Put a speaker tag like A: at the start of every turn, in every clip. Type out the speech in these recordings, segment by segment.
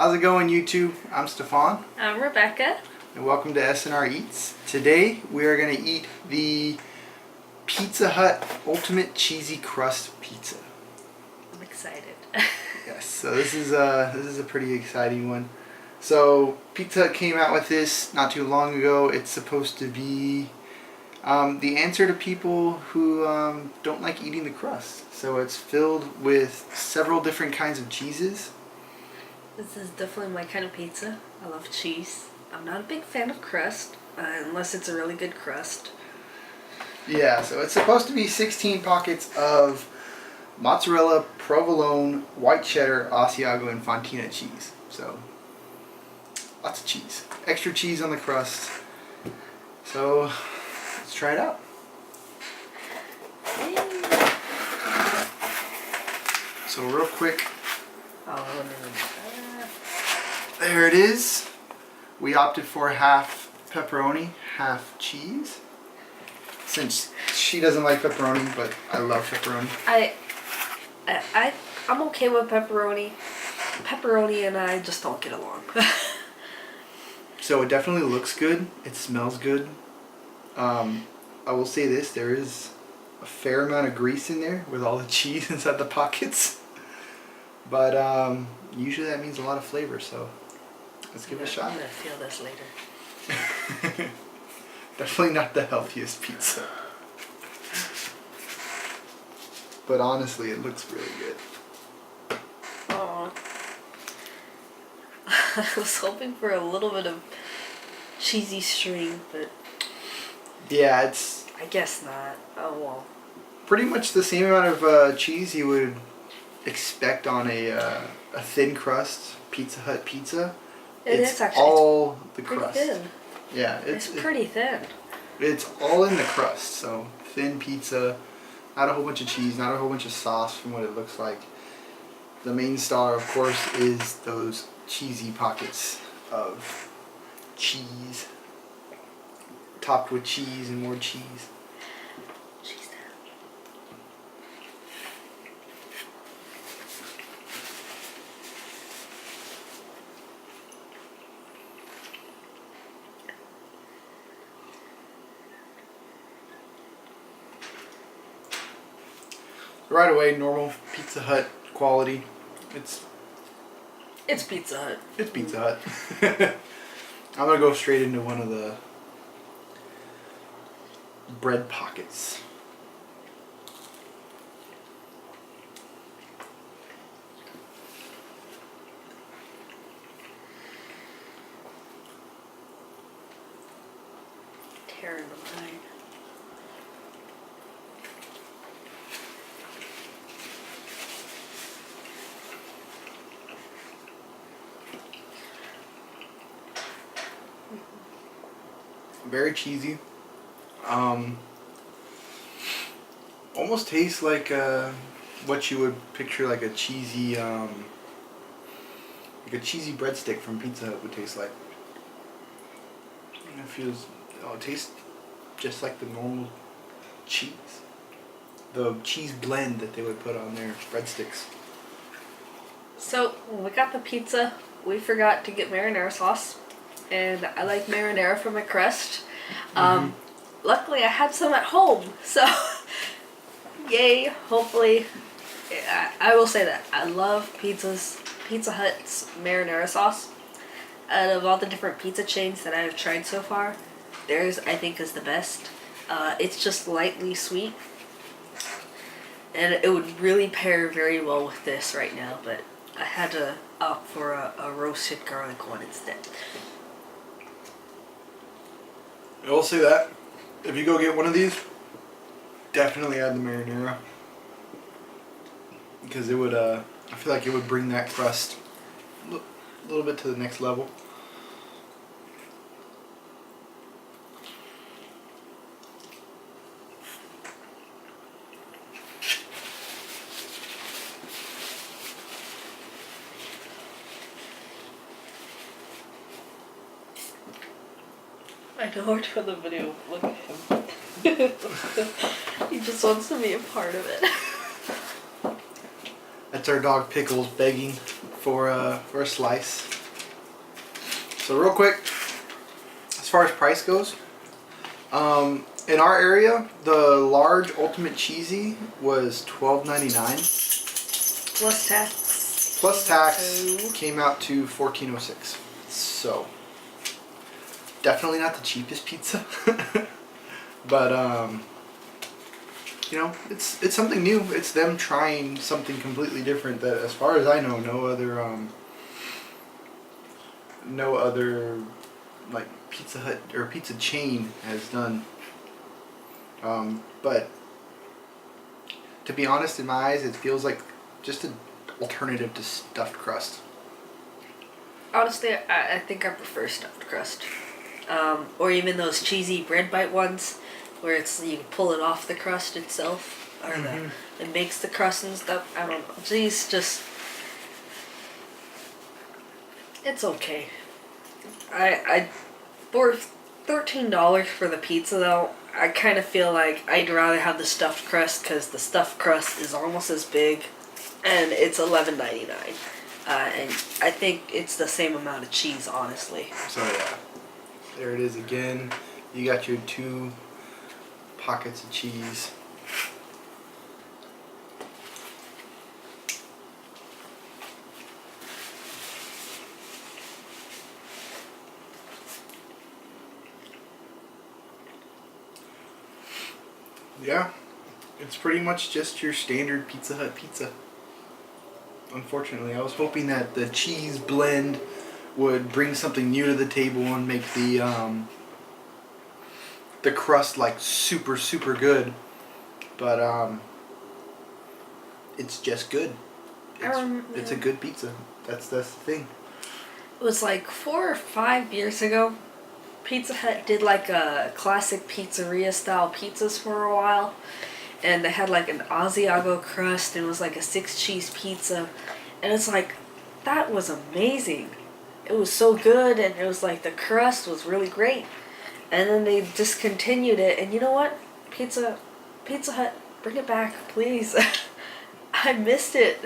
A: How's it going, YouTube? I'm Stefan.
B: I'm Rebecca.
A: And welcome to SNR Eats. Today we are going to eat the Pizza Hut Ultimate Cheesy Crust Pizza.
B: I'm excited.
A: Yes, so this is a pretty exciting one. So Pizza Hut came out with this not too long ago. It's supposed to be the answer to people who don't like eating the crust. So it's filled with several different kinds of cheeses.
B: This is definitely my kind of pizza. I love cheese. I'm not a big fan of crust, unless it's a really good crust.
A: Yeah, so it's supposed to be 16 pockets of mozzarella, provolone, white cheddar, Asiago, and Fontina cheese. So, lots of cheese. Extra cheese on the crust. So, let's try it out.
B: Yay.
A: So real quick,
B: Oh, no.
A: there it is. We opted for half pepperoni, half cheese. Since she doesn't like pepperoni, but I love pepperoni.
B: I'm okay with pepperoni. Pepperoni and I just don't get along.
A: So it definitely looks good. It smells good. I will say this, there is a fair amount of grease in there with all the cheese inside the pockets. But usually that means a lot of flavor, so let's give it a shot.
B: I'm gonna feel this later.
A: Definitely not the healthiest pizza. But honestly, it looks really good.
B: Oh. I was hoping for a little bit of cheesy string, but
A: Yeah, it's
B: I guess not. Oh well.
A: pretty much the same amount of cheese you would expect on a thin crust Pizza Hut pizza.
B: It's actually
A: all the
B: pretty
A: crust.
B: thin.
A: Yeah,
B: It's pretty thin.
A: It's all in the crust, so thin pizza, not a whole bunch of cheese, not a whole bunch of sauce from what it looks like. The main star, of course, is those cheesy pockets of cheese, topped with cheese and more cheese.
B: Cheese down.
A: Right away, normal Pizza Hut quality. It's
B: Pizza Hut.
A: It's Pizza Hut. I'm gonna go straight into one of the bread pockets.
B: Tearing the line.
A: Very cheesy. Almost tastes like what you would picture like a cheesy breadstick from Pizza Hut would taste like. And it tastes just like the normal cheese. The cheese blend that they would put on their breadsticks.
B: So when we got the pizza, we forgot to get marinara sauce, and I like marinara for my crust. Luckily, I had some at home, so yay! Hopefully, I will say that I love Pizza Hut's marinara sauce. Out of all the different pizza chains that I've tried so far, theirs I think is the best. It's just lightly sweet, and it would really pair very well with this right now. But I had to opt for a roasted garlic one instead.
A: I will say that if you go get one of these, definitely add the marinara, because it would I feel like it would bring that crust a little bit to the next level.
B: I know we're doing the video. Look at him. He just wants to be a part of it.
A: That's our dog Pickles begging for a slice. So real quick, as far as price goes, in our area, the large ultimate cheesy was $12.99.
B: Plus tax.
A: Plus tax came out to $14.06. So definitely not the cheapest pizza, but you know, it's something new. It's them trying something completely different that, as far as I know, no other like Pizza Hut or pizza chain has done. But to be honest, in my eyes, it feels like just an alternative to stuffed crust.
B: Honestly, I think I prefer stuffed crust. Or even those cheesy bread bite ones, where it's you can pull it off the crust itself, or it makes the crust and stuff. I don't know. These just, it's okay. I for $13 for the pizza though, I kind of feel like I'd rather have the stuffed crust because the stuffed crust is almost as big, and it's $11.99. And I think it's the same amount of cheese, honestly.
A: So yeah, there it is again. You got your 2 pockets of cheese. Yeah, it's pretty much just your standard Pizza Hut pizza. Unfortunately, I was hoping that the cheese blend would bring something new to the table and make the crust like super good, but it's just good. It's a good pizza. That's the thing.
B: It was like 4 or 5 years ago. Pizza Hut did like a classic pizzeria style pizzas for a while, and they had like an Asiago crust, and it was like a 6 cheese pizza, and it's like, that was amazing. It was so good, and it was like the crust was really great, and then they discontinued it. And you know what, Pizza Hut, bring it back, please. I missed it.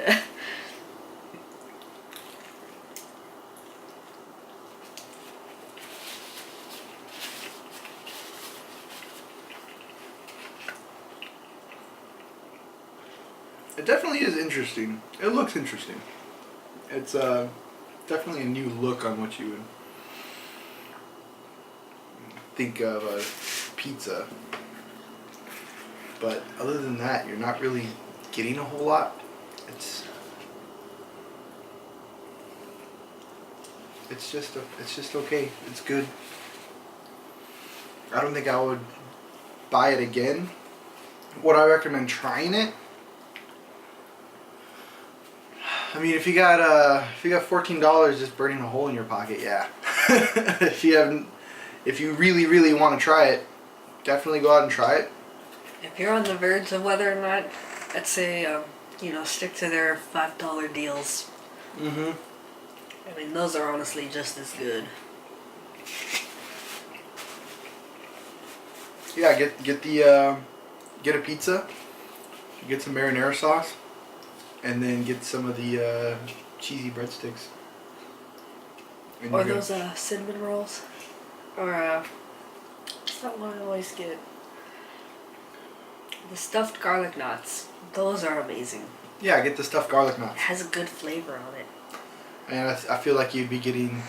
A: It definitely is interesting. It looks interesting. It's definitely a new look on what you would think of a pizza. But other than that, you're not really getting a whole lot. It's just okay. It's good. I don't think I would buy it again. Would I recommend trying it? I mean, if you got $14 just burning a hole in your pocket, yeah. If you really want to try it, definitely go out and try it.
B: If you're on the verge of whether or not, I'd say stick to their $5 deals.
A: Mhm.
B: I mean, those are honestly just as good.
A: Yeah, get a pizza, get some marinara sauce, and then get some of the cheesy breadsticks. And
B: or those cinnamon rolls. Or what's that one I always get? The stuffed garlic knots. Those are amazing.
A: Yeah, get the stuffed garlic knots.
B: It has a good flavor on it.
A: And I feel like you'd be getting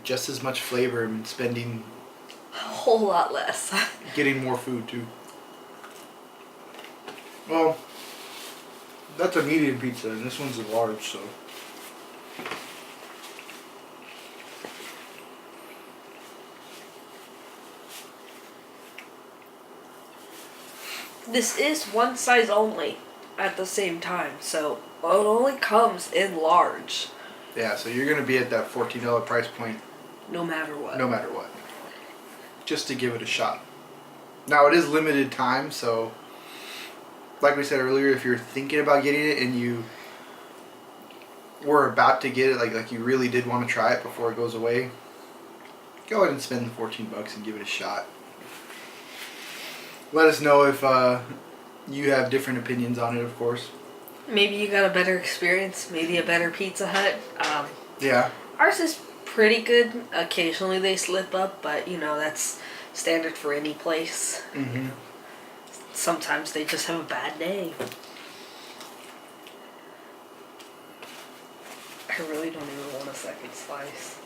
A: just as much flavor and spending
B: A whole lot less.
A: getting more food too. Well, that's a medium pizza, and this one's a large, so.
B: This is one size only at the same time, so it only comes in large.
A: Yeah, so you're gonna be at that $14 price point.
B: No matter what.
A: No matter what. Just to give it a shot. Now it is limited time, so like we said earlier, if you're thinking about getting it and you were about to get it, like you really did want to try it before it goes away, go ahead and spend the $14 and give it a shot. Let us know if you have different opinions on it, of course.
B: Maybe you got a better experience, maybe a better Pizza Hut.
A: Yeah.
B: Ours is pretty good. Occasionally they slip up, but you know, that's standard for any place.
A: Mm-hmm.
B: Sometimes they just have a bad day. I really don't even want a second slice.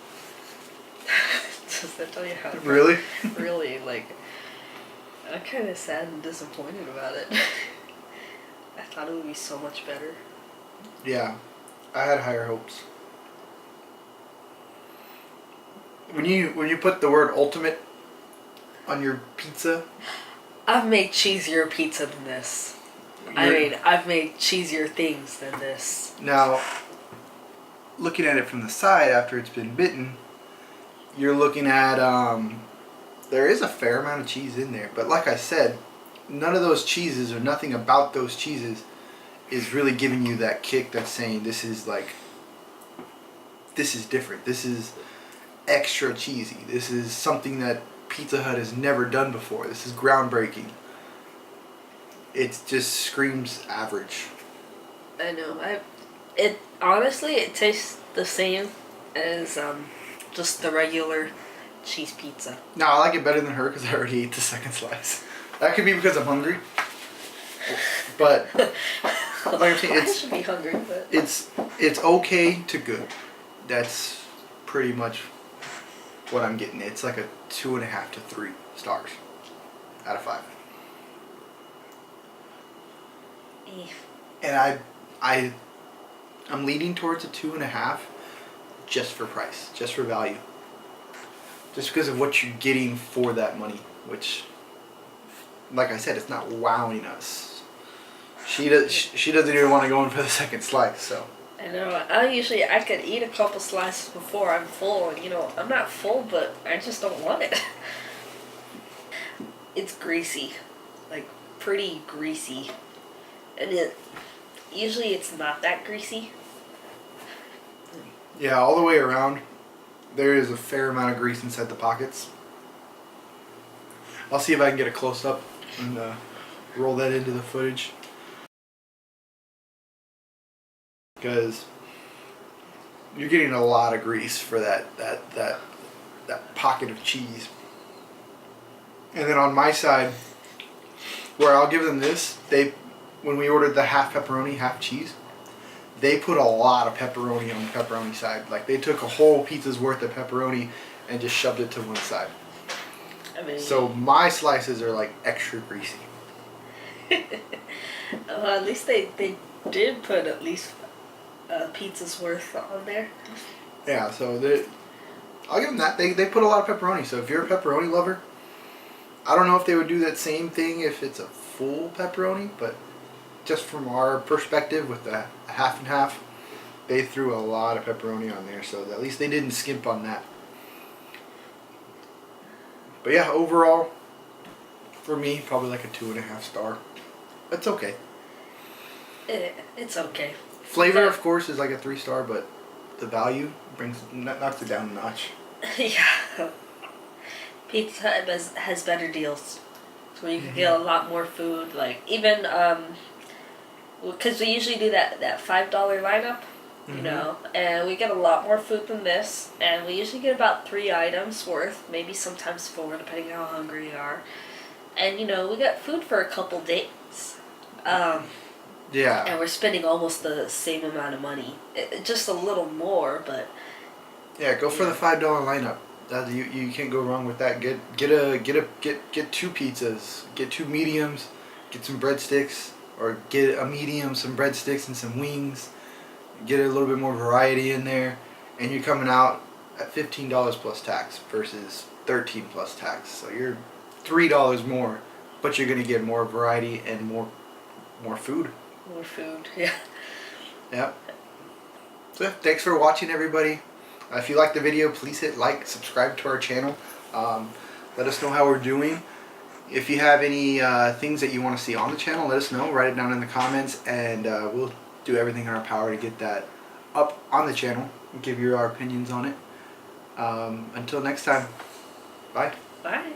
B: Does that tell you how?
A: Really?
B: Really, like, I'm kind of sad and disappointed about it. I thought it would be so much better.
A: Yeah, I had higher hopes. When you put the word ultimate on your pizza,
B: I've made cheesier pizza than this. I mean, I've made cheesier things than this.
A: Now, looking at it from the side after it's been bitten, you're looking at there is a fair amount of cheese in there, but like I said, none of those cheeses or nothing about those cheeses is really giving you that kick that's saying this is different. This is extra cheesy. This is something that Pizza Hut has never done before. This is groundbreaking. It just screams average.
B: I know. It honestly, it tastes the same as just the regular cheese pizza.
A: No, I like it better than her because I already ate the second slice. That could be because I'm hungry. But like I'm saying,
B: I should be hungry, but
A: it's okay to good. That's pretty much what I'm getting. It's like a 2.5 to 3 stars out of 5. And I'm leaning towards a 2.5 just for price, just for value. Just because of what you're getting for that money, which, like I said, it's not wowing us. She doesn't even want to go in for the second slice, so.
B: I know. I could eat a couple slices before I'm full, and you know, I'm not full, but I just don't want it. It's greasy, like pretty greasy, and usually it's not that greasy.
A: Yeah, all the way around, there is a fair amount of grease inside the pockets. I'll see if I can get a close up and roll that into the footage. Because you're getting a lot of grease for that pocket of cheese. And then on my side, where I'll give them this, when we ordered the half pepperoni, half cheese, they put a lot of pepperoni on the pepperoni side. Like they took a whole pizza's worth of pepperoni and just shoved it to one side.
B: I mean,
A: so my slices are like extra greasy.
B: well, at least they did put at least a pizza's worth on there.
A: Yeah, so I'll give them that. They put a lot of pepperoni. So if you're a pepperoni lover, I don't know if they would do that same thing if it's a full pepperoni, but just from our perspective with the half and half, they threw a lot of pepperoni on there, so at least they didn't skimp on that. But yeah, overall, for me, probably like a 2.5 star. That's okay.
B: It's okay.
A: Flavor, of course, is like a 3 star, but the value knocks it down a notch.
B: Yeah. Pizza Hut has better deals, so you can get a lot more food. Like even because we usually do that $5 lineup, you know, and we get a lot more food than this, and we usually get about 3 items worth, maybe sometimes 4, depending on how hungry you are. And you know, we got food for a couple days.
A: Yeah.
B: And we're spending almost the same amount of money, just a little more, but.
A: Yeah, go for the $5 lineup. You can't go wrong with that. Get 2 pizzas, get 2 mediums, get some breadsticks, or get a medium, some breadsticks, and some wings. Get a little bit more variety in there, and you're coming out at $15 plus tax versus $13 plus tax. So you're $3 more, but you're gonna get more variety and more food.
B: More food, yeah.
A: Yep. So thanks for watching, everybody. If you liked the video, please hit like, subscribe to our channel. Let us know how we're doing. If you have any things that you want to see on the channel, let us know. Write it down in the comments, and we'll do everything in our power to get that up on the channel and give you our opinions on it. Until next time, bye.
B: Bye.